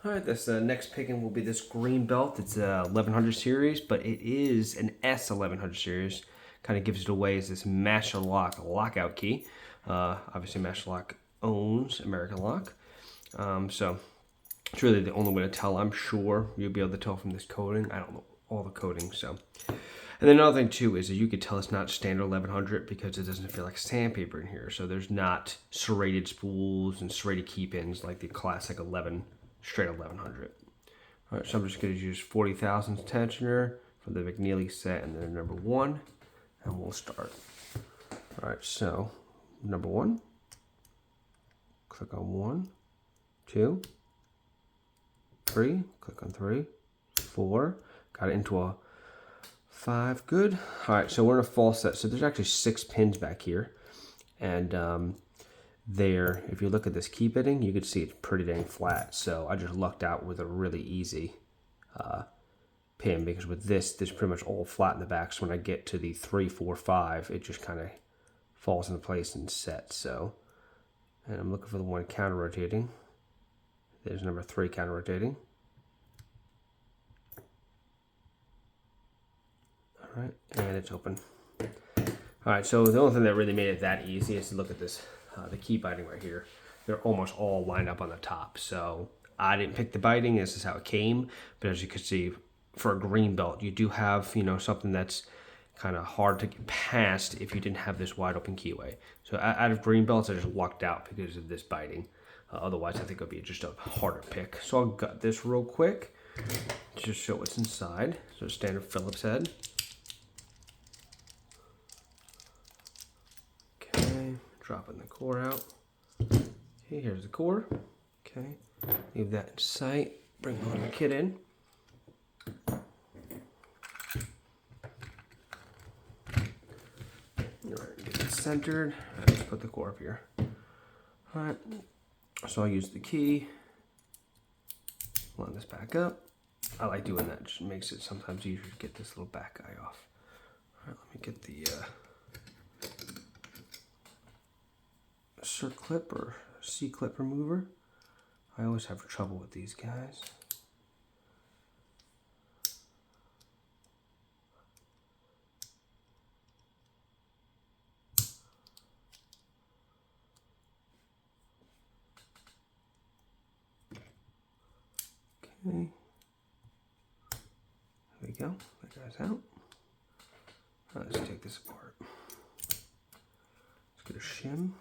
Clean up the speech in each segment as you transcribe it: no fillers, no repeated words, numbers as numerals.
All right, this next picking will be this green belt. It's a 1100 series, but it is an S1100 series. Kind of gives it away as this Master Lock lockout key. Obviously, Master Lock owns American Lock. So it's really the only way to tell. I'm sure you'll be able to tell from this coating. I don't know all the coating, so. And then another thing too is that you could tell it's not standard 1100 because it doesn't feel like sandpaper in here. So there's not serrated spools and serrated key pins like the classic 11 straight 1100. All right, so I'm just going to use 40 thousandths tensioner for the McNeely set and then number 1, and we'll start. All right, so number 1, click on 1, 2, 3, click on 3, 4, got it into a 5, good. All right, so we're in a false set. So there's actually 6 pins back here, and there, if you look at this key bitting, you can see it's pretty dang flat. So I just lucked out with a really easy pin, because with this pretty much all flat in the back. So when I get to the 3, 4, 5, it just kind of falls into place and sets. So, and I'm looking for the one counter rotating. There's number 3 counter rotating. All right, and it's open. All right, so the only thing that really made it that easy is to look at this, the key biting right here. They're almost all lined up on the top. So I didn't pick the biting, this is how it came. But as you can see, for a green belt, you do have, something that's kind of hard to get past if you didn't have this wide open keyway. So out of green belts, I just lucked out because of this biting. Otherwise, I think it would be just a harder pick. So I'll gut this real quick to just show what's inside. So standard Phillips head. Dropping the core out. Okay, here's the core. Okay, leave that in sight. Bring on the kit in. Alright, get it centered. Let's put the core up here. Alright, so I'll use the key. Line this back up. I like doing that, it just makes it sometimes easier to get this little back guy off. Alright, let me get the circlip or C-clip remover. I always have trouble with these guys. Okay. There we go. That guy's out. Let's take this apart. Let's get a shim.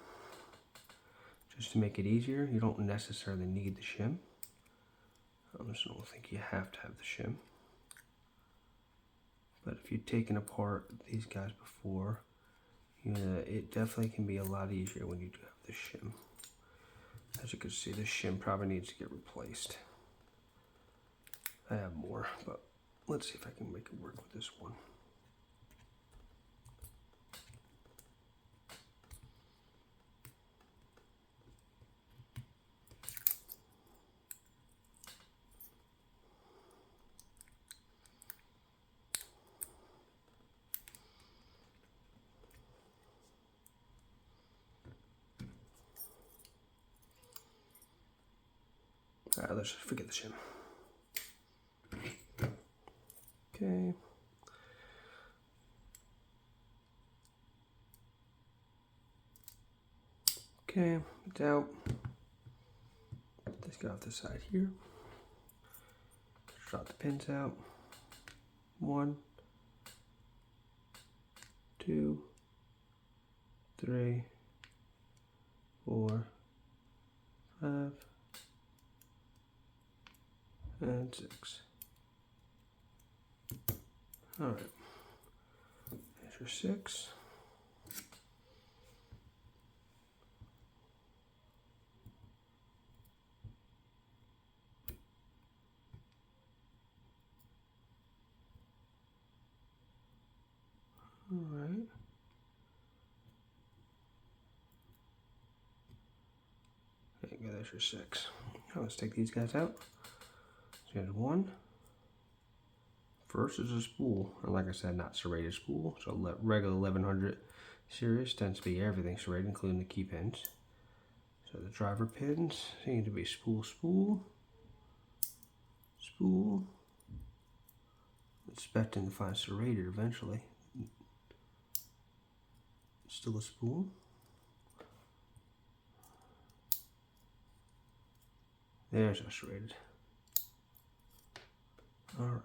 Just to make it easier, you don't necessarily need the shim. I just don't think you have to have the shim. But if you've taken apart these guys before, it definitely can be a lot easier when you do have the shim. As you can see, this shim probably needs to get replaced. I have more, but let's see if I can make it work with this one. All right, let's just forget the shim. Okay. Okay, it's out. Let's get off the side here. Drop the pins out. 1, 2, 3, 4, 5, and 6. All right, there's your 6. All right. There you go, there's your 6. Now let's take these guys out. So here's 1. First is a spool, and like I said, not serrated spool. So regular 1100 series tends to be everything serrated, including the key pins. So the driver pins seem to be spool. spool. Expecting to find serrated eventually. Still a spool. There's our serrated. Alright.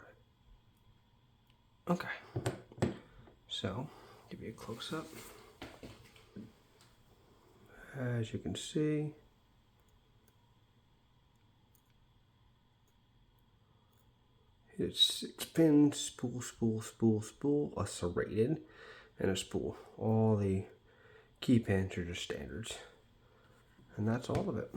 Okay. So, give you a close up. As you can see, it's 6 pins, spool, spool, spool, spool, a serrated, and a spool. All the key pins are just standards. And that's all of it.